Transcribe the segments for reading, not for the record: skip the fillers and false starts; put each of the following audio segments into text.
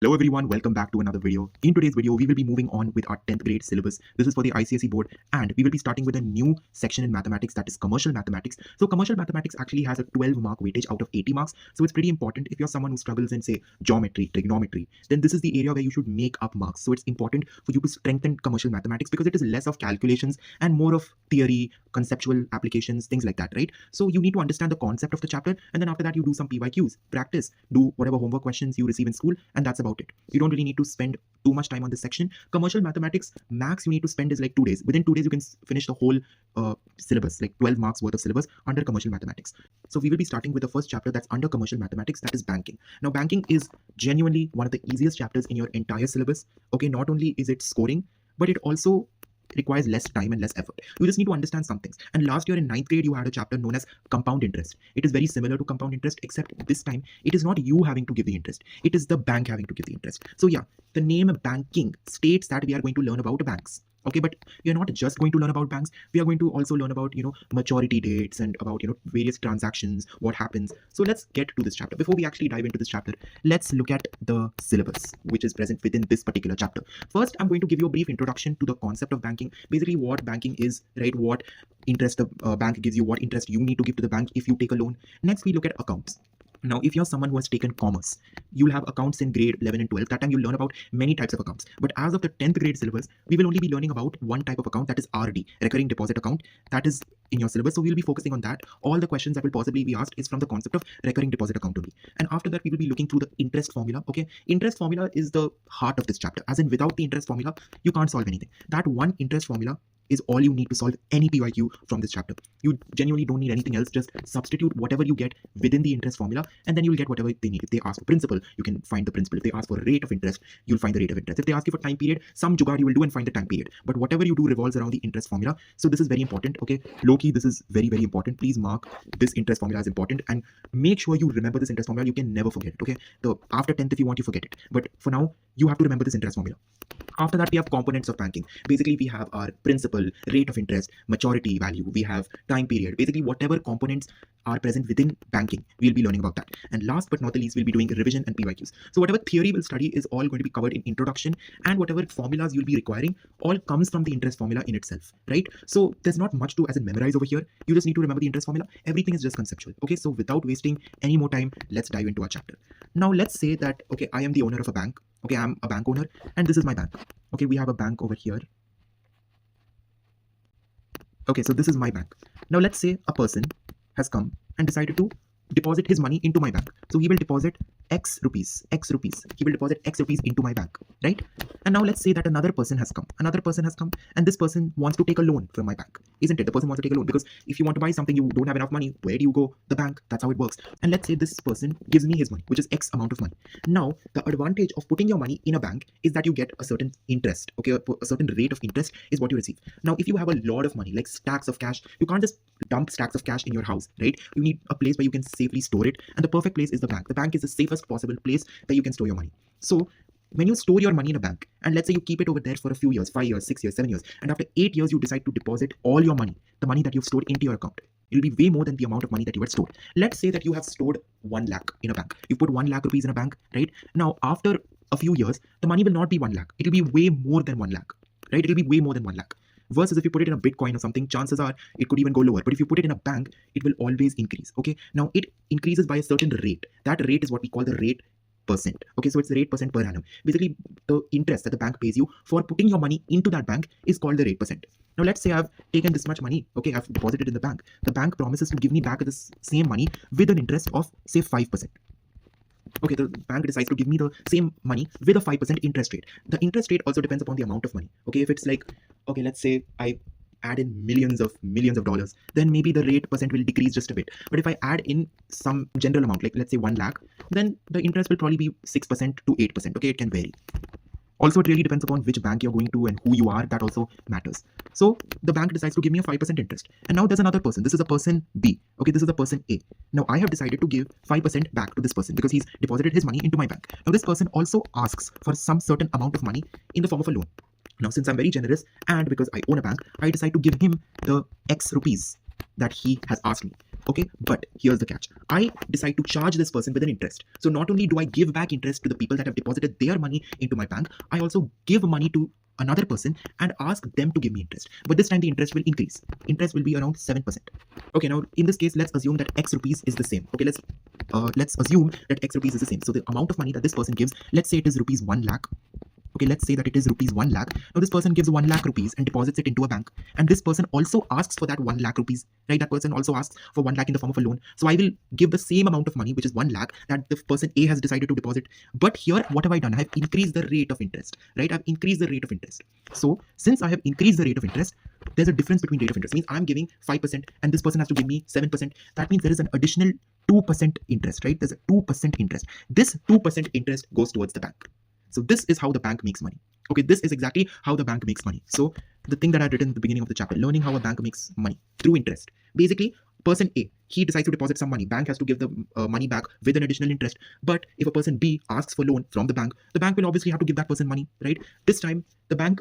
Hello everyone, welcome back to another video. In today's video, we will be moving on with our 10th grade syllabus. This is for the ICSE board and we will be starting with a new section in mathematics, that is commercial mathematics. So commercial mathematics actually has a 12 mark weightage out of 80 marks. So it's pretty important if you're someone who struggles in say geometry, trigonometry, then this is the area where you should make up marks. So it's important for you to strengthen commercial mathematics because it is less of calculations and more of theory, conceptual applications, things like that, right? So you need to understand the concept of the chapter and then after that you do some PYQs, practice, do whatever homework questions you receive in school, and that's about it. You don't really need to spend too much time on this section. Commercial mathematics, max you need to spend is like 2 days. Within 2 days you can finish the whole syllabus, like 12 marks worth of syllabus under commercial mathematics. So we will be starting with the first chapter that's under commercial mathematics, that is banking. Now banking is genuinely one of the easiest chapters in your entire syllabus. Okay, not only is it scoring, but it also requires less time and less effort. You just need to understand some things. And last year in 9th grade, you had a chapter known as compound interest. It is very similar to compound interest, except this time it is not you having to give the interest. It is the bank having to give the interest. So yeah, the name banking states that we are going to learn about banks. Okay, but we are not just going to learn about banks. We are going to also learn about, maturity dates and about, various transactions, what happens. So let's get to this chapter. Before we actually dive into this chapter, let's look at the syllabus, which is present within this particular chapter. First, I'm going to give you a brief introduction to the concept of banking. Basically, what banking is, right? What interest the bank gives you, what interest you need to give to the bank if you take a loan. Next, we look at accounts. Now, if you're someone who has taken commerce, you'll have accounts in grade 11 and 12. That time you'll learn about many types of accounts. But as of the 10th grade syllabus, we will only be learning about one type of account, that is RD, recurring deposit account. That is in your syllabus. So we'll be focusing on that. All the questions that will possibly be asked is from the concept of recurring deposit account only. And after that, we will be looking through the interest formula. Okay, interest formula is the heart of this chapter. As in, without the interest formula, you can't solve anything. That one interest formula is all you need to solve any PYQ from this chapter. You genuinely don't need anything else. Just substitute whatever you get within the interest formula and then you'll get whatever they need. If they ask for principal, you can find the principal. If they ask for a rate of interest, you'll find the rate of interest. If they ask you for time period, some jugaad you will do and find the time period. But whatever you do revolves around the interest formula. So this is very important. Okay, low-key, this is very, very important. Please mark this interest formula as important and make sure you remember this interest formula. You can never forget it. Okay, so after 10th, if you want, you forget it. But for now, you have to remember this interest formula. After that, we have components of banking. Basically, we have our principal, rate of interest, maturity value. We have time period. Basically, whatever components are present within banking, we'll be learning about that. And last but not the least, we'll be doing revision and PYQs. So whatever theory we'll study is all going to be covered in introduction, and whatever formulas you'll be requiring all comes from the interest formula in itself, right? So there's not much to as in memorize over here. You just need to remember the interest formula. Everything is just conceptual. Okay, so without wasting any more time, let's dive into our chapter. Now let's say that, okay, I am the owner of a bank. Okay, I'm a bank owner and this is my bank. Okay, we have a bank over here. Okay, so this is my bank. Now let's say a person has come and decided to deposit his money into my bank. So he will deposit X rupees. He will deposit X rupees into my bank, right? And now let's say that another person has come, and this person wants to take a loan from my bank, isn't it? The person wants to take a loan because if you want to buy something, you don't have enough money. Where do you go? The bank. That's how it works. And let's say this person gives me his money, which is X amount of money. Now, the advantage of putting your money in a bank is that you get a certain interest. Okay, a certain rate of interest is what you receive. Now, if you have a lot of money, like stacks of cash, you can't just dump stacks of cash in your house, right? You need a place where you can safely store it, and the perfect place is the bank. The bank is the safest possible place where you can store your money. So when you store your money in a bank, and let's say you keep it over there for a few years, 5 years, 6 years, 7 years, and after 8 years you decide to deposit all your money, the money that you've stored into your account, it'll be way more than the amount of money that you had stored. Let's say that you have stored 1 lakh in a bank. You put 1 lakh rupees in a bank, right? Now after a few years, the money will not be 1 lakh. It'll be way more than 1 lakh, right? It'll be way more than 1 lakh. Versus if you put it in a Bitcoin or something, chances are it could even go lower. But if you put it in a bank, it will always increase. Okay, now it increases by a certain rate. That rate is what we call the rate percent. Okay, so it's the rate percent per annum. Basically, the interest that the bank pays you for putting your money into that bank is called the rate percent. Now let's say I've taken this much money. Okay, I've deposited in the bank. The bank promises to give me back this same money with an interest of say 5%. Okay, the bank decides to give me the same money with a 5% interest rate. The interest rate also depends upon the amount of money. Okay, if it's like, okay, let's say I add in millions of dollars, then maybe the rate percent will decrease just a bit. But if I add in some general amount, like let's say 1 lakh, then the interest will probably be 6% to 8%. Okay, it can vary. Also, it really depends upon which bank you're going to and who you are. That also matters. So the bank decides to give me a 5% interest. And now there's another person. This is a person B. Okay, this is a person A. Now I have decided to give 5% back to this person because he's deposited his money into my bank. Now this person also asks for some certain amount of money in the form of a loan. Now since I'm very generous and because I own a bank, I decide to give him the X rupees that he has asked me. Okay, but here's the catch. I decide to charge this person with an interest. So not only do I give back interest to the people that have deposited their money into my bank, I also give money to another person and ask them to give me interest. But this time the interest will increase. Interest will be around 7%. Okay, now in this case, let's assume that X rupees is the same. Okay, let's assume that X rupees is the same. So the amount of money that this person gives, let's say it is rupees 1 lakh. Okay, let's say that it is rupees 1 lakh. Now this person gives 1 lakh rupees and deposits it into a bank. And this person also asks for that 1 lakh rupees, right? That person also asks for 1 lakh in the form of a loan. So I will give the same amount of money, which is 1 lakh, that the person A has decided to deposit. But here, what have I done? I have increased the rate of interest, right? I've increased the rate of interest. So since I have increased the rate of interest, there's a difference between rate of interest. It means I'm giving 5% and this person has to give me 7%. That means there is an additional 2% interest, right? There's a 2% interest. This 2% interest goes towards the bank. So this is how the bank makes money. Okay, this is exactly how the bank makes money. So the thing that I've written at the beginning of the chapter, learning how a bank makes money through interest. Basically, person A, he decides to deposit some money. Bank has to give the money back with an additional interest. But if a person B asks for loan from the bank will obviously have to give that person money, right? This time, the bank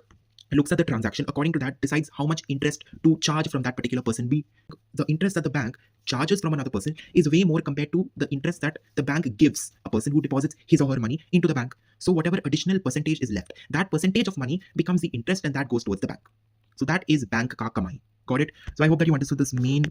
looks at the transaction, according to that decides how much interest to charge from that particular person B. The interest that the bank charges from another person is way more compared to the interest that the bank gives a person who deposits his or her money into the bank. So whatever additional percentage is left, that percentage of money becomes the interest and that goes towards the bank. So that is bank ka kamai. Got it? So I hope that you understood this main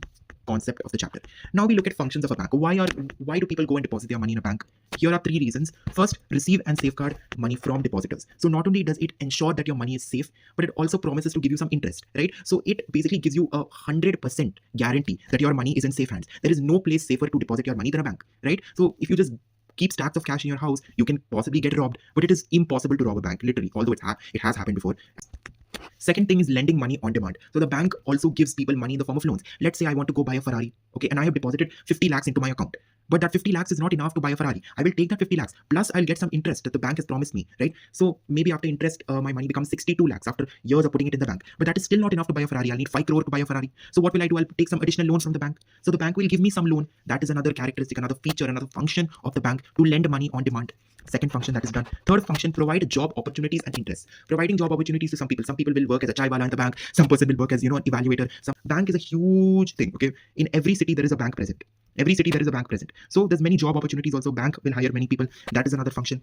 concept of the chapter. Now we look at functions of a bank. Why do people go and deposit their money in a bank? Here are 3 reasons. First, receive and safeguard money from depositors. So not only does it ensure that your money is safe, but it also promises to give you some interest, right? So it basically gives you a 100% guarantee that your money is in safe hands. There is no place safer to deposit your money than a bank, right? So if you just keep stacks of cash in your house, you can possibly get robbed, but it is impossible to rob a bank, literally, although it has happened before. Second thing is lending money on demand. So the bank also gives people money in the form of loans. Let's say I want to go buy a Ferrari, okay, and I have deposited 50 lakhs into my account. But that 50 lakhs is not enough to buy a Ferrari. I will take that 50 lakhs, plus I'll get some interest that the bank has promised me, right? So maybe after interest, my money becomes 62 lakhs after years of putting it in the bank. But that is still not enough to buy a Ferrari. I'll need 5 crore to buy a Ferrari. So what will I do? I'll take some additional loans from the bank. So the bank will give me some loan. That is another characteristic, another feature, another function of the bank to lend money on demand. Second function that is done. Third function, provide job opportunities and interests. Providing job opportunities to some people. Some people will work as a chai wala in the bank. Some person will work as, an evaluator. Some bank is a huge thing, okay? In every city, there is a bank present. Every city, there is a bank present. So there's many job opportunities also. Bank will hire many people. That is another function.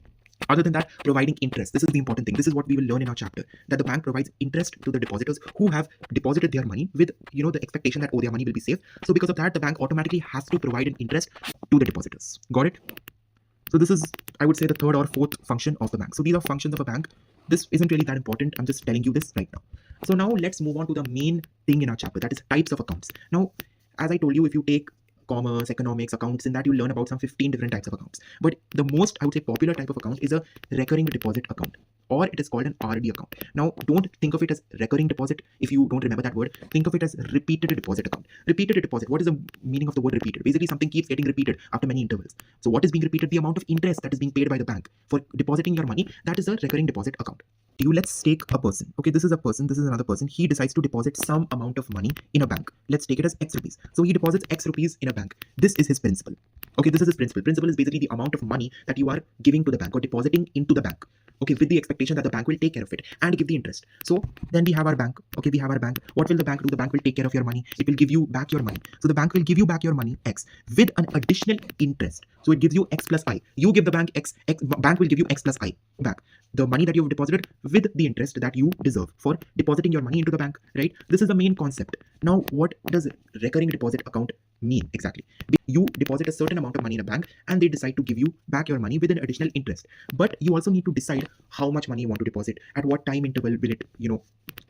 Other than that, providing interest. This is the important thing. This is what we will learn in our chapter. That the bank provides interest to the depositors who have deposited their money with, the expectation that, their money will be safe. So because of that, the bank automatically has to provide an interest to the depositors. Got it? So this is, I would say, the third or fourth function of the bank. So these are functions of a bank. This isn't really that important. I'm just telling you this right now. So now let's move on to the main thing in our chapter. That is types of accounts. Now, as I told you, if you take commerce, economics, accounts, in that you learn about some 15 different types of accounts. But the most, I would say, popular type of account is a recurring deposit account, or it is called an RD account. Now, don't think of it as recurring deposit if you don't remember that word. Think of it as repeated deposit account. Repeated deposit. What is the meaning of the word repeated? Basically, something keeps getting repeated after many intervals. So what is being repeated? The amount of interest that is being paid by the bank for depositing your money. That is a recurring deposit account. Let's take a person. Okay, this is a person, this is another person. He decides to deposit some amount of money in a bank. Let's take it as X rupees. So he deposits X rupees in a bank. This is his principal. Okay, this is his principal. Principal is basically the amount of money that you are giving to the bank or depositing into the bank. Okay, with the expectation that the bank will take care of it and give the interest. So then we have our bank. Okay, we have our bank. What will the bank do? The bank will take care of your money. It will give you back your money. So the bank will give you back your money, X, with an additional interest. So it gives you X plus I. You give the bank X, bank will give you X plus I back. The money that you have deposited with the interest that you deserve for depositing your money into the bank, right? This is the main concept. Now, what does recurring deposit account mean exactly? You deposit a certain amount of money in a bank and they decide to give you back your money with an additional interest. But you also need to decide how much money you want to deposit, at what time interval will it, will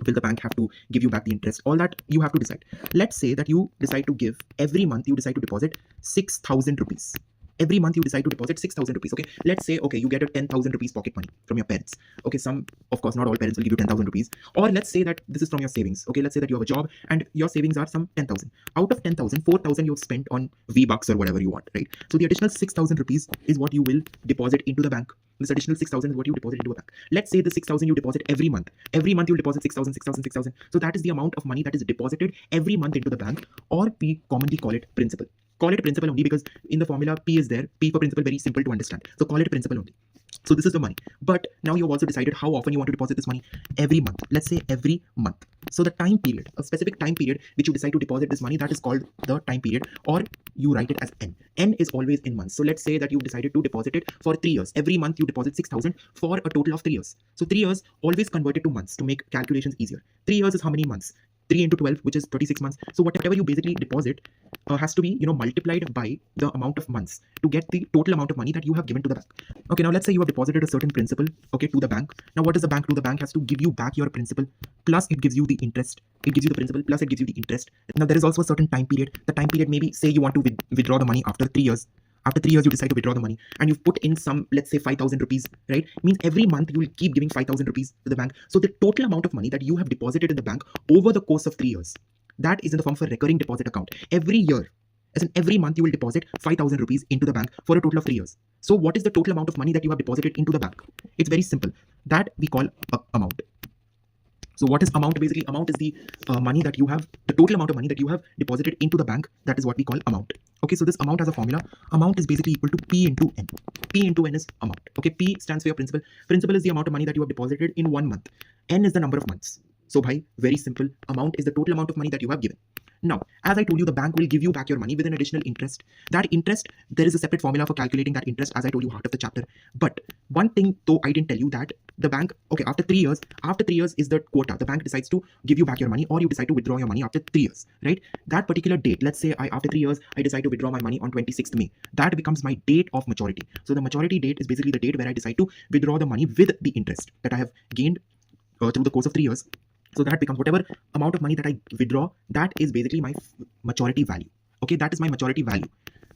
the bank have to give you back the interest? All that you have to decide. Let's say that you decide to give, every month you decide to deposit 6,000 rupees. Every month you decide to deposit 6,000 rupees. Okay, let's say, okay, you get a 10,000 rupees pocket money from your parents. Okay, some, of course, not all parents will give you 10,000 rupees. Or let's say that this is from your savings. Okay, let's say that you have a job and your savings are some 10,000. Out of 10,000, 4,000 you've spent on V-Bucks or whatever you want, right? So the additional 6,000 rupees is what you will deposit into the bank. This additional 6,000 is what you deposit into a bank. Let's say the 6,000 you deposit every month. Every month you deposit 6,000, 6,000, 6,000. So that is the amount of money that is deposited every month into the bank, or we commonly call it principal. Call it principal only because in the formula P is there. P for principal, very simple to understand. So call it principal only. So this is the money. But now you've also decided how often you want to deposit this money. Every month. Let's say every month. So the time period, a specific time period which you decide to deposit this money, that is called the time period, or you write it as N. N is always in months. So let's say that you've decided to deposit it for 3 years. Every month you deposit 6,000 for a total of 3 years. So 3 years always convert it to months to make calculations easier. 3 years is how many months? 3 into 12, which is 36 months. So whatever you basically deposit has to be, multiplied by the amount of months to get the total amount of money that you have given to the bank. Okay, now let's say you have deposited a certain principal, okay, to the bank. Now what does the bank do? The bank has to give you back your principal, plus it gives you the interest. It gives you the principal, plus it gives you the interest. Now there is also a certain time period. The time period, maybe say you want to withdraw the money after 3 years. After 3 years, you decide to withdraw the money and you've put in some, let's say 5,000 rupees, right? Means every month you will keep giving 5,000 rupees to the bank. So the total amount of money that you have deposited in the bank over the course of 3 years, that is in the form of a recurring deposit account. Every year, as in every month, you will deposit 5,000 rupees into the bank for a total of 3 years. So what is the total amount of money that you have deposited into the bank? It's very simple. That we call amount. So what is amount? Basically, amount is the money that you have, the total amount of money that you have deposited into the bank. That is what we call amount. Okay, so this amount has a formula. Amount is basically equal to P into N. P into N is amount. Okay, P stands for your principal. Principal is the amount of money that you have deposited in 1 month. N is the number of months. So bhai, very simple. Amount is the total amount of money that you have given. Now, as I told you, the bank will give you back your money with an additional interest. That interest, there is a separate formula for calculating that interest, as I told you, heart of the chapter. But one thing, though, I didn't tell you that the bank, okay, after 3 years is the quota. The bank decides to give you back your money, or you decide to withdraw your money after 3 years, right? That particular date, let's say after 3 years, I decide to withdraw my money on 26th May. That becomes my date of maturity. So the maturity date is basically the date where I decide to withdraw the money with the interest that I have gained through the course of 3 years. So that becomes whatever amount of money that I withdraw, that is basically my maturity value. Okay, that is my maturity value.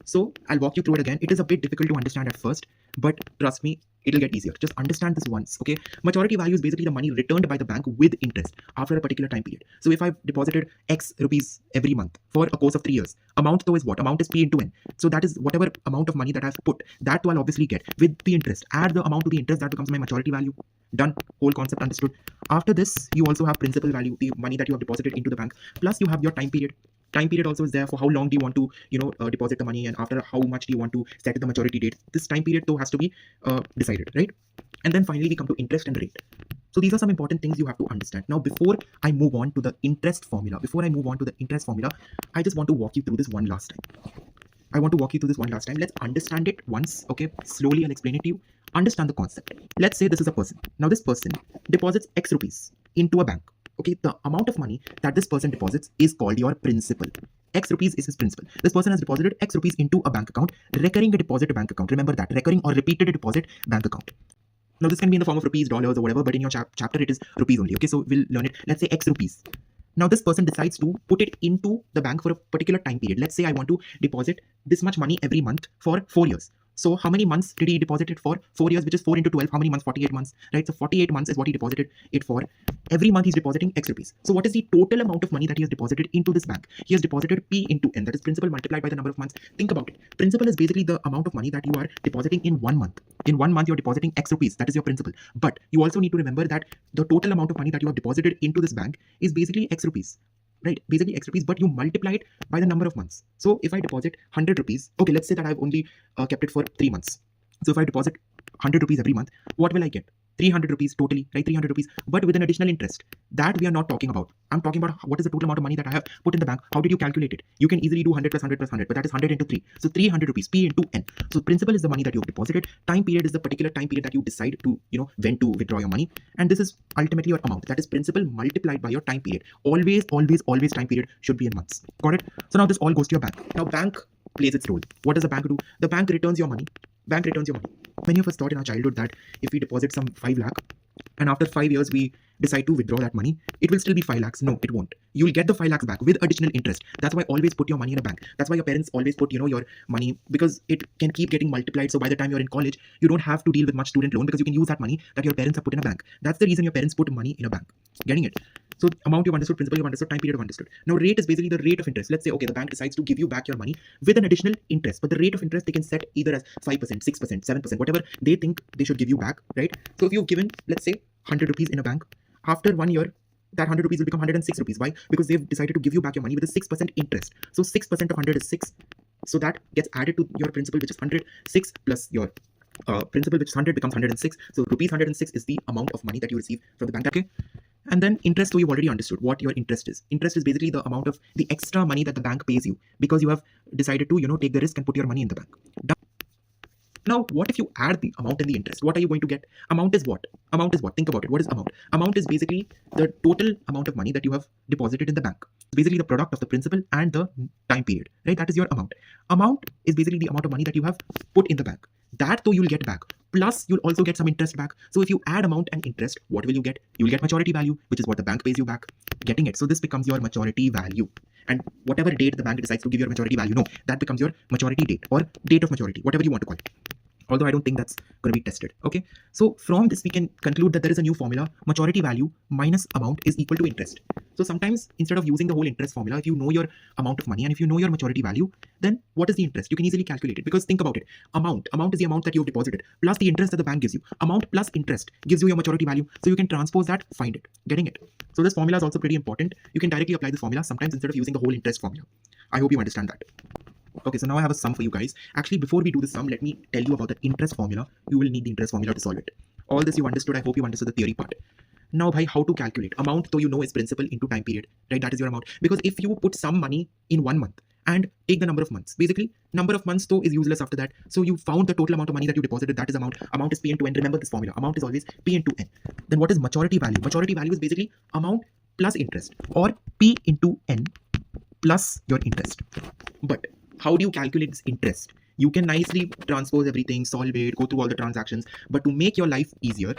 So I'll walk you through it again. It is a bit difficult to understand at first, but trust me, it'll get easier. Just understand this once, okay? Maturity value is basically the money returned by the bank with interest after a particular time period. So if I've deposited X rupees every month for a course of 3 years, amount though is what? Amount is P into N. So that is whatever amount of money that I've put, that too I'll obviously get with the interest. Add the amount to the interest, that becomes my maturity value. Done. Whole concept understood. After this, you also have principal value, the money that you have deposited into the bank. Plus you have your time period. Time period also is there for how long do you want to, deposit the money, and after how much do you want to set the maturity date. This time period though has to be decided, right? And then finally we come to interest and rate. So these are some important things you have to understand. Now, before I move on to the interest formula, I just want to walk you through this one last time. Let's understand it once, okay? Slowly I'll explain it to you. Understand the concept. Let's say this is a person. Now this person deposits X rupees into a bank. Okay, the amount of money that this person deposits is called your principal. X rupees is his principal. This person has deposited X rupees into a bank account, recurring deposit bank account. Remember that, recurring or repeated deposit bank account. Now this can be in the form of rupees, dollars, or whatever, but in your chapter it is rupees only. Okay, so we'll learn it. Let's say X rupees. Now this person decides to put it into the bank for a particular time period. Let's say I want to deposit this much money every month for 4 years. So how many months did he deposit it for? 4 years, which is 4 into 12. How many months? 48 months, right? So 48 months is what he deposited it for. Every month he's depositing X rupees. So what is the total amount of money that he has deposited into this bank? He has deposited P into N. That is principal multiplied by the number of months. Think about it. Principal is basically the amount of money that you are depositing in 1 month. In 1 month, you're depositing X rupees. That is your principal. But you also need to remember that the total amount of money that you have deposited into this bank is basically X rupees. Right, basically X rupees, but you multiply it by the number of months. So if I deposit 100 rupees, okay, let's say that I've only kept it for 3 months. So if I deposit 100 rupees every month, what will I get? 300 rupees totally, right? 300 rupees, but with an additional interest. That we are not talking about. I'm talking about what is the total amount of money that I have put in the bank. How did you calculate it? You can easily do 100 plus 100 plus 100, but that is 100 into 3. So 300 rupees, P into N. So principal is the money that you have deposited. Time period is the particular time period that you decide to, when to withdraw your money. And this is ultimately your amount. That is principal multiplied by your time period. Always time period should be in months. Got it? So now this all goes to your bank. Now bank plays its role. What does the bank do? The bank returns your money. Many of us thought in our childhood that if we deposit some 5 lakh and after 5 years we decide to withdraw that money, it will still be 5 lakhs. No, it won't. You'll get the 5 lakhs back with additional interest. That's why always put your money in a bank. That's why your parents always put, your money, because it can keep getting multiplied. So by the time you're in college, you don't have to deal with much student loan because you can use that money that your parents have put in a bank. That's the reason your parents put money in a bank. Getting it? So amount you've understood, principal you've understood, time period you've understood. Now rate is basically the rate of interest. Let's say, okay, the bank decides to give you back your money with an additional interest, but the rate of interest they can set either as 5%, 6%, 7%, whatever they think they should give you back, right? So if you've given, let's say, 100 rupees in a bank, after 1 year, that 100 rupees will become 106 rupees. Why? Because they've decided to give you back your money with a 6% interest. So 6% of 100 is 6. So that gets added to your principal, which is 106 plus your principal, which is 100, becomes 106. So rupees 106 is the amount of money that you receive from the bank. Okay. And then interest, so you've already understood what your interest is. Interest is basically the amount of the extra money that the bank pays you because you have decided to, take the risk and put your money in the bank. Now, what if you add the amount and the interest? What are you going to get? Amount is what? Amount is what? Think about it. What is amount? Amount is basically the total amount of money that you have deposited in the bank. It's basically the product of the principal and the time period, right? That is your amount. Amount is basically the amount of money that you have put in the bank. That though you'll get back. Plus, you'll also get some interest back. So if you add amount and interest, what will you get? You'll get maturity value, which is what the bank pays you back. Getting it? So this becomes your maturity value. And whatever date the bank decides to give your maturity value, that becomes your maturity date or date of maturity, whatever you want to call it. Although I don't think that's going to be tested. Okay. So from this, we can conclude that there is a new formula: maturity value minus amount is equal to interest. So sometimes instead of using the whole interest formula, if you know your amount of money and if you know your maturity value, then what is the interest? You can easily calculate it, because think about it. Amount is the amount that you have deposited plus the interest that the bank gives you. Amount plus interest gives you your maturity value. So you can transpose that, find it. Getting it? So this formula is also pretty important. You can directly apply this formula sometimes instead of using the whole interest formula. I hope you understand that. Okay, so now I have a sum for you guys. Actually, before we do the sum, let me tell you about the interest formula. You will need the interest formula to solve it. All this you understood. I hope you understood the theory part. Now, bhai, how to calculate? Amount, though, is principal into time period, right? That is your amount. Because if you put some money in 1 month and take the number of months, basically, number of months, though, is useless after that. So you found the total amount of money that you deposited. That is amount. Amount is P into N. Remember this formula. Amount is always P into N. Then what is maturity value? Maturity value is basically amount plus interest, or P into N plus your interest. But how do you calculate this interest? You can nicely transpose everything, solve it, go through all the transactions. But to make your life easier,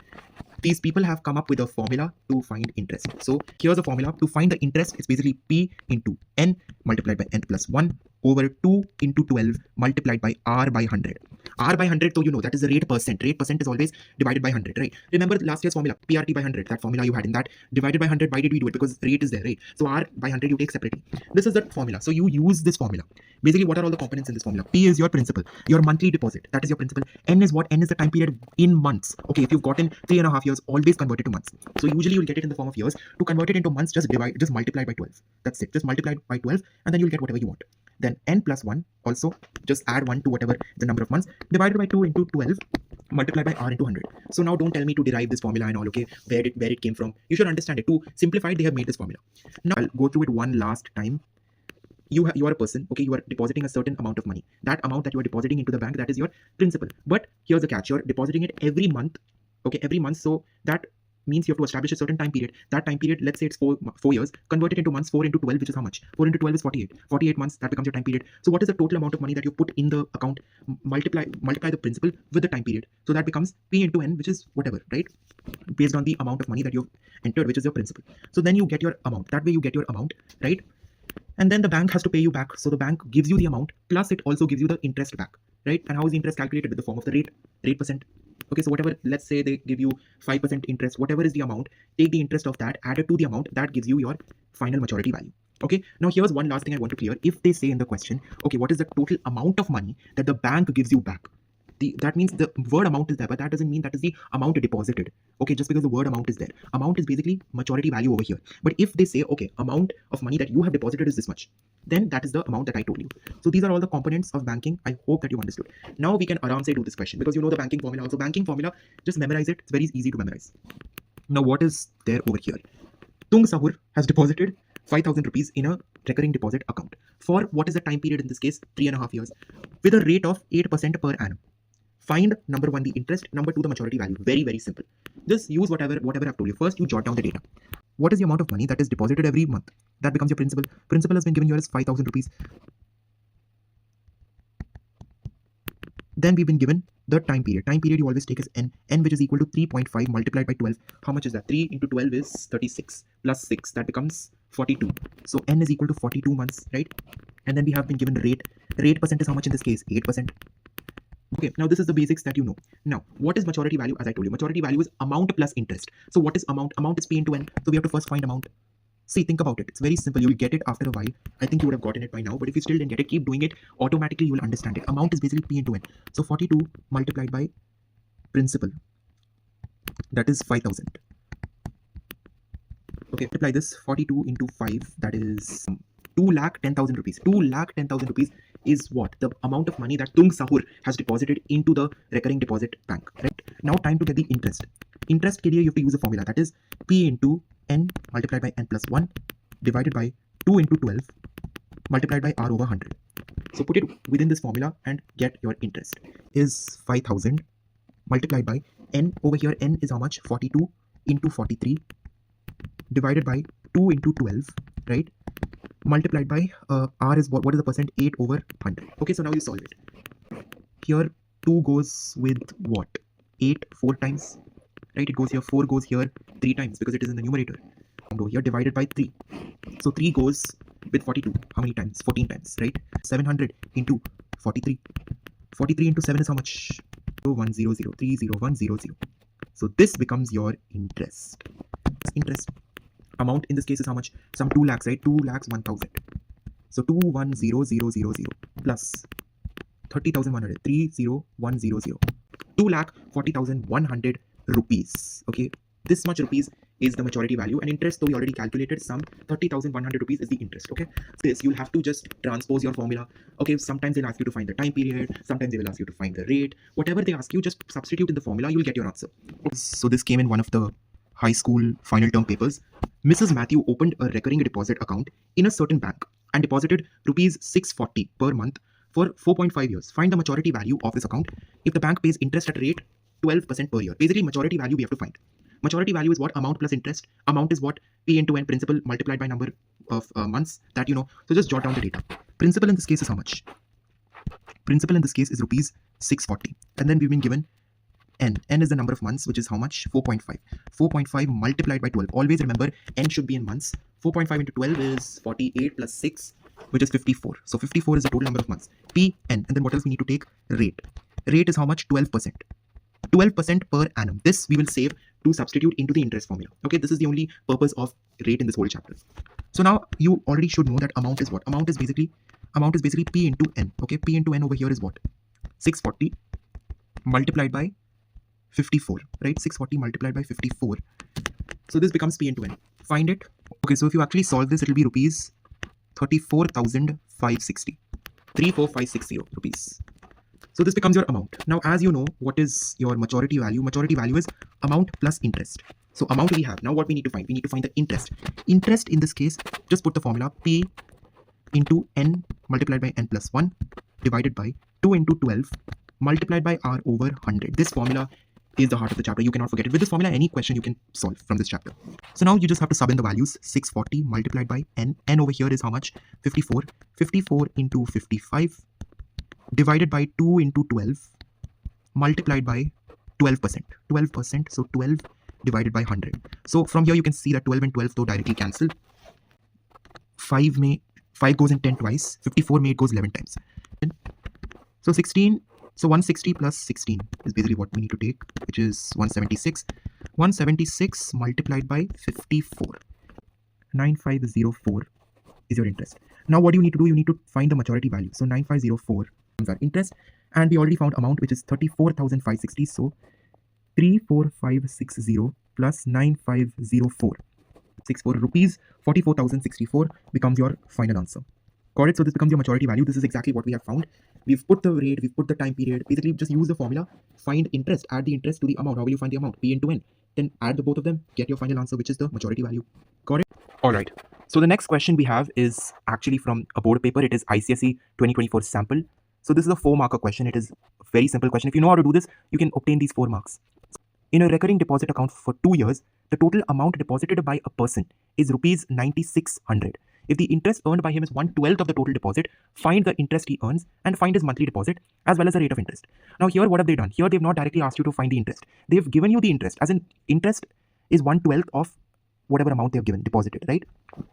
these people have come up with a formula to find interest. So here's a formula to find the interest. It's basically P into N multiplied by N plus 1 over 2 into 12 multiplied by R by 100. R by 100, so that is the rate percent. Rate percent is always divided by 100, right? Remember last year's formula, PRT by 100, that formula you had in that, divided by 100. Why did we do it? Because rate is there, right? So R by 100 you take separately. This is the formula. So you use this formula. Basically, what are all the components in this formula? P is your principal, your monthly deposit. That is your principal. N is what? N is the time period in months. Okay, if you've gotten 3.5 years, always convert it to months. So usually you'll get it in the form of years. To convert it into months, just multiply by 12. That's it. Just multiply by 12 and then you'll get whatever you want. Then N plus 1, also just add 1 to whatever the number of months, divided by 2 into 12, multiplied by R into 100. So now don't tell me to derive this formula and all, okay, where it came from. You should understand it. To simplify it, they have made this formula. Now I'll go through it one last time. You are a person, okay, you are depositing a certain amount of money. That amount that you are depositing into the bank, that is your principal. But here's the catch: you're depositing it every month, okay, every month. So that means you have to establish a certain time period. That time period, let's say it's 4 years, convert it into months. 4 into 12, which is how much? 4 into 12 is 48. 48 months, that becomes your time period. So what is the total amount of money that you put in the account? Multiply the principal with the time period. So that becomes P into N, which is whatever, right? Based on the amount of money that you've entered, which is your principal. So then you get your amount. That way you get your amount, right? And then the bank has to pay you back. So the bank gives you the amount, plus it also gives you the interest back, right? And how is the interest calculated? With the form of the rate percent. Okay, so whatever, let's say they give you 5% interest, whatever is the amount, take the interest of that, add it to the amount, that gives you your final maturity value. Okay, now here's one last thing I want to clear. If they say in the question, okay, what is the total amount of money that the bank gives you back? That means the word amount is there, but that doesn't mean that is the amount deposited. Okay, just because the word amount is there. Amount is basically maturity value over here. But if they say, okay, amount of money that you have deposited is this much, then that is the amount that I told you. So these are all the components of banking. I hope that you understood. Now we can aram se do this question, because you know the banking formula. Also banking formula, just memorize it. It's very easy to memorize. Now what is there over here? Tung Sahur has deposited 5,000 rupees in a recurring deposit account for what is the time period in this case? 3.5 years, with a rate of 8% per annum. Find number 1 the interest, number 2 the maturity value. Very, very simple. Just use whatever I've told you. First, you jot down the data. What is the amount of money that is deposited every month? That becomes your principal. Principal has been given here as 5,000 rupees. Then we've been given the time period. Time period you always take as N. N, which is equal to 3.5 multiplied by 12. How much is that? 3 into 12 is 36 plus 6. That becomes 42. So N is equal to 42 months, right? And then we have been given rate. Rate percent is how much in this case? 8%. Okay, now this is the basics that you know. Now, what is maturity value? As I told you, maturity value is amount plus interest. So what is amount? Amount is P into N. So we have to first find amount. See, think about it. It's very simple. You will get it after a while. I think you would have gotten it by now. But if you still didn't get it, keep doing it. Automatically, you will understand it. Amount is basically P into N. So 42 multiplied by principal. That is 5,000. Okay, multiply this 42 into 5. That is 2,10,000 rupees. 2,10,000 rupees is what? The amount of money that Tung Sahur has deposited into the recurring deposit bank, right? Now time to get the interest. Interest के लिए you have to use a formula, that is P into N multiplied by N plus 1 divided by 2 into 12 multiplied by R over 100. So put it within this formula and get your interest. Is 5,000 multiplied by N over here. N is how much? 42 into 43 divided by 2 into 12, right? Multiplied by R is what is the percent? 8 over 100. Okay, so now you solve it. Here 2 goes with what? 8 4 times, right? It goes here, 4 goes here 3 times because it is in the numerator. And over here divided by 3. So 3 goes with 42. How many times? 14 times, right? 700 into 43. 43 into 7 is how much? 100, 30100. So this becomes your interest. Interest amount in this case is how much? Some 2 lakhs, right? 2 lakhs 1,000. So 2,100,000 plus 30,100, 30100. 2,40,100 rupees. Okay, this much rupees is the maturity value, and interest, though we already calculated, some 30,100 rupees is the interest. Okay, this you'll have to just transpose your formula. Okay, sometimes they'll ask you to find the time period, sometimes they will ask you to find the rate. Whatever they ask you, just substitute in the formula, you'll get your answer. So this came in one of the high school final term papers. Mrs. Matthew opened a recurring deposit account in a certain bank and deposited rupees 640 per month for 4.5 years. Find the maturity value of this account if the bank pays interest at a rate 12% per year. Basically, maturity value we have to find. Maturity value is what? Amount plus interest. Amount is what? P into N, principal multiplied by number of months, that you know. So just jot down the data. Principal in this case is how much? Principal in this case is rupees 640. And then we've been given N. N is the number of months, which is how much? 4.5. 4.5 multiplied by 12. Always remember, N should be in months. 4.5 into 12 is 48 plus 6, which is 54. So 54 is the total number of months. P, N. And then what else we need to take? Rate. Rate is how much? 12%. 12% per annum. This we will save to substitute into the interest formula. Okay, this is the only purpose of rate in this whole chapter. So now you already should know that amount is what? Amount is basically P into N. Okay, P into N over here is what? 640 multiplied by 54, right? 640 multiplied by 54. So this becomes P into N. Find it. Okay, so if you actually solve this, it will be rupees 34,560. 34,560 rupees. So this becomes your amount. Now, as you know, what is your maturity value? Maturity value is amount plus interest. So amount we have. Now what we need to find? We need to find the interest. Interest in this case, just put the formula P into N multiplied by N plus 1 divided by 2 into 12 multiplied by R over 100. This formula is the heart of the chapter. You cannot forget it. With this formula, any question you can solve from this chapter. So now you just have to sub in the values. 640 multiplied by N. N over here is how much? 54. 54 into 55 divided by 2 into 12 multiplied by 12%. 12%. So 12 divided by 100. So from here you can see that 12 and 12 though directly cancel. 5 goes in 10 twice. 54 it goes 11 times. So 16. So 160 plus 16 is basically what we need to take, which is 176. 176 multiplied by 54. 9504 is your interest. Now what do you need to do? You need to find the maturity value. So 9504 is our interest, and we already found amount, which is 34,560. So 34560 plus 9504. 64 rupees, 44,064 becomes your final answer. Got it? So this becomes your maturity value. This is exactly what we have found. We've put the rate, we've put the time period. Basically, just use the formula, find interest, add the interest to the amount. How will you find the amount? P into N. Then add the both of them, get your final answer, which is the maturity value. Got it? All right. So the next question we have is actually from a board paper. It is ICSE 2024 sample. So this is a 4-marker question. It is a very simple question. If you know how to do this, you can obtain these 4 marks. In a recurring deposit account for 2 years, the total amount deposited by a person is rupees 9,600. If the interest earned by him is 1/12 of the total deposit, find the interest he earns and find his monthly deposit as well as the rate of interest. Now here, what have they done? Here, they've not directly asked you to find the interest. They've given you the interest, as in interest is 1/12 of whatever amount they've given, deposited, right?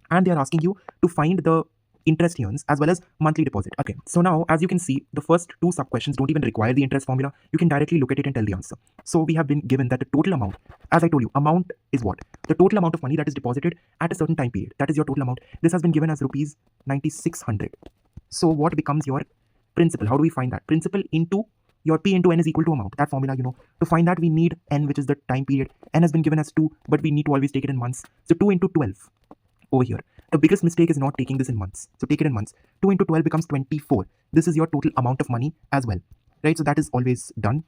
And they're asking you to find the interest he earns as well as monthly deposit. Okay, so now as you can see, the first 2 sub-questions don't even require the interest formula. You can directly look at it and tell the answer. So we have been given that the total amount, as I told you, amount is what? The total amount of money that is deposited at a certain time period. That is your total amount. This has been given as rupees 9,600. So what becomes your principal? How do we find that? Principal into your P into N is equal to amount. That formula, you know. To find that, we need N, which is the time period. N has been given as 2, but we need to always take it in months. So 2 into 12 over here. The biggest mistake is not taking this in months. So take it in months. 2 into 12 becomes 24. This is your total amount of money as well, right? So that is always done.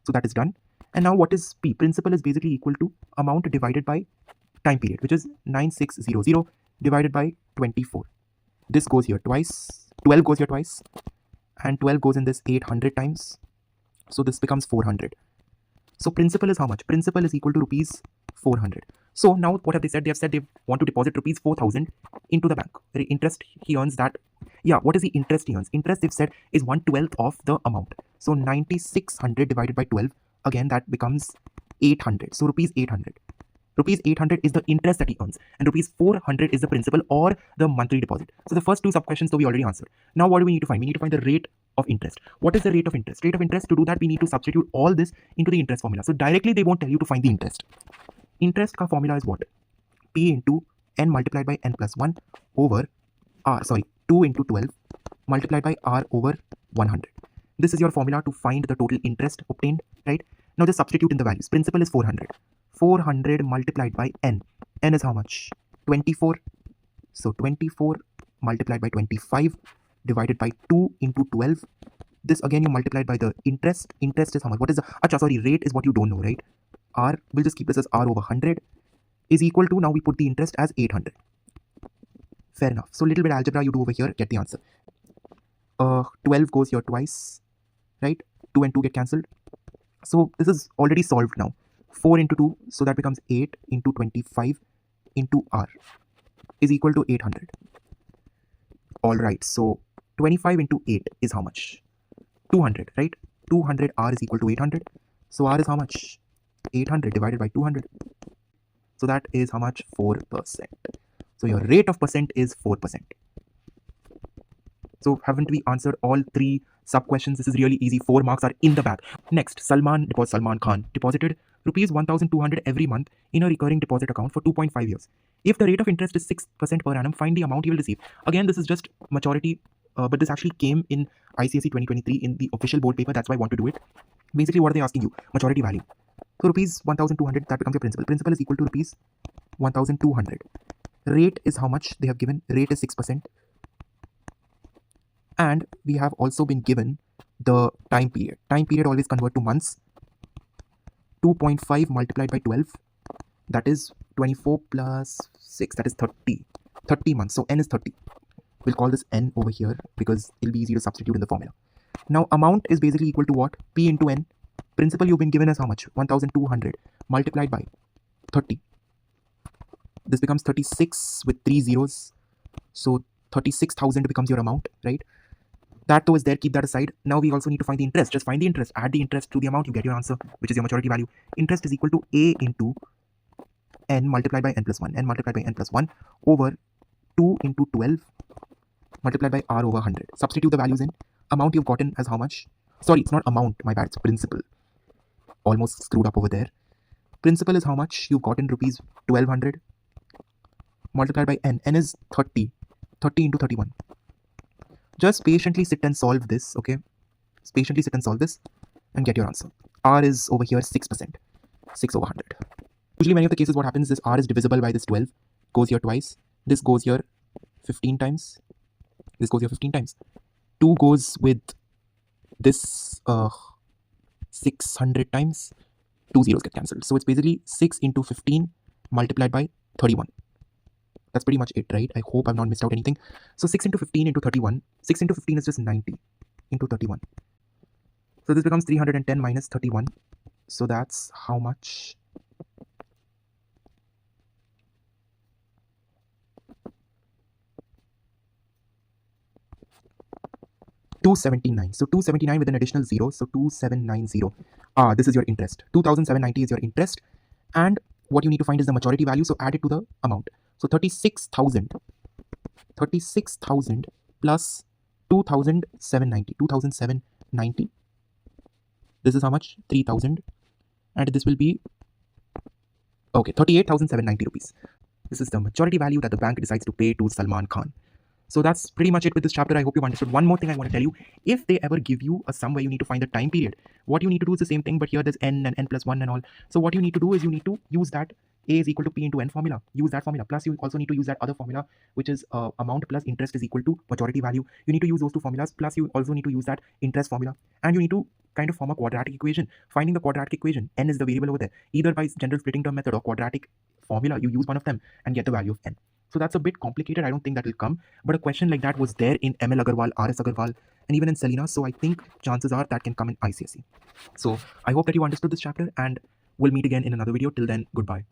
So that is done. And now what is P? Principal is basically equal to amount divided by time period, which is 9600 divided by 24. This goes here twice. 12 goes here twice. And 12 goes in this 800 times. So this becomes 400. So principal is how much? Principal is equal to rupees 400. So now what have they said? They have said they want to deposit rupees 4,000 into the bank. The interest he earns that. Yeah, what is the interest he earns? Interest they've said is 1/12 of the amount. So 9600 divided by 12. Again, that becomes 800. So rupees 800. Rupees 800 is the interest that he earns. And rupees 400 is the principal or the monthly deposit. So the first two sub questions, so we already answered. Now what do we need to find? We need to find the rate of interest. What is the rate of interest? Rate of interest, to do that, we need to substitute all this into the interest formula. So directly they won't tell you to find the interest. Interest ka formula is what? P into n multiplied by n plus 1 over 2 into 12 multiplied by r over 100. This is your formula to find the total interest obtained, right? Now just substitute in the values. Principal is 400. 400 multiplied by n. N is how much? 24. So 24 multiplied by 25 divided by 2 into 12. This again you multiplied by the interest. Interest is how much? What is the rate is what you don't know, right? R, we'll just keep this as R over 100 is equal to, now we put the interest as 800. Fair enough. So little bit algebra you do over here, get the answer. 12 goes here twice, right? 2 and 2 get cancelled. So this is already solved now. 4 into 2, so that becomes 8 into 25 into R is equal to 800. Alright, so 25 into 8 is how much? 200, right? 200 R is equal to 800. So R is how much? 800 divided by 200. So that is how much? 4%. So your rate of percent is 4%. So haven't we answered all three sub questions? This is really easy. 4 marks are in the bag. Next, Salman Khan deposited rupees 1,200 every month in a recurring deposit account for 2.5 years. If the rate of interest is 6% per annum, find the amount he will receive. Again, this is just maturity, but this actually came in ICSE 2023 in the official board paper. That's why I want to do it. Basically, what are they asking you? Maturity value. So rupees 1,200, that becomes your principal. Principal is equal to rupees 1,200. Rate is how much they have given? Rate is 6%. And we have also been given the time period. Time period always convert to months. 2.5 multiplied by 12. That is 24 plus 6. That is 30. 30 months. So n is 30. We'll call this n over here because it'll be easy to substitute in the formula. Now amount is basically equal to what? P into n. Principal you've been given as how much? 1,200 multiplied by 30. This becomes 36 with 3 zeros. So 36,000 becomes your amount, right? That though is there, keep that aside. Now we also need to find the interest. Just find the interest, add the interest to the amount, you get your answer, which is your maturity value. Interest is equal to A into n multiplied by n plus 1. N multiplied by n plus 1 over 2 into 12 multiplied by r over 100. Substitute the values in. Amount you've gotten as how much? Sorry, it's not amount, my bad, it's principal. Almost screwed up over there. Principal is how much? You've gotten rupees 1,200 multiplied by n. N is 30. 30 into 31. Just patiently sit and solve this, okay? Just patiently sit and solve this and get your answer. R is over here 6%. 6 over 100. Usually many of the cases what happens is R is divisible by this 12. Goes here twice. This goes here 15 times. This goes here 15 times. 2 goes with this 600 times. 2 zeros get cancelled. So it's basically 6 into 15 multiplied by 31. That's pretty much it, right? I hope I've not missed out anything. So 6 into 15 into 31. 6 into 15 is just 90 into 31. So this becomes 310 minus 31. So that's how much? $279. So 279 with an additional 0. So 2790. This is your interest. 2,790 is your interest. And what you need to find is the maturity value. So add it to the amount. So 36,000 plus 2,790. 2,790. This is how much? 3,000. And this will be, okay, 38,790 rupees. This is the maturity value that the bank decides to pay to Salman Khan. So that's pretty much it with this chapter. I hope you've understood. One more thing I want to tell you. If they ever give you a sum where you need to find the time period, what you need to do is the same thing, but here there's n and n plus 1 and all. So what you need to do is you need to use that A is equal to P into N formula. Use that formula. Plus, you also need to use that other formula, which is amount plus interest is equal to maturity value. You need to use those two formulas. Plus, you also need to use that interest formula. And you need to kind of form a quadratic equation. Finding the quadratic equation, N is the variable over there. Either by general splitting term method or quadratic formula, you use one of them and get the value of N. So that's a bit complicated. I don't think that will come. But a question like that was there in ML Agarwal, RS Agarwal, and even in Selena. So I think chances are that can come in ICSE. So I hope that you understood this chapter, and we'll meet again in another video. Till then, goodbye.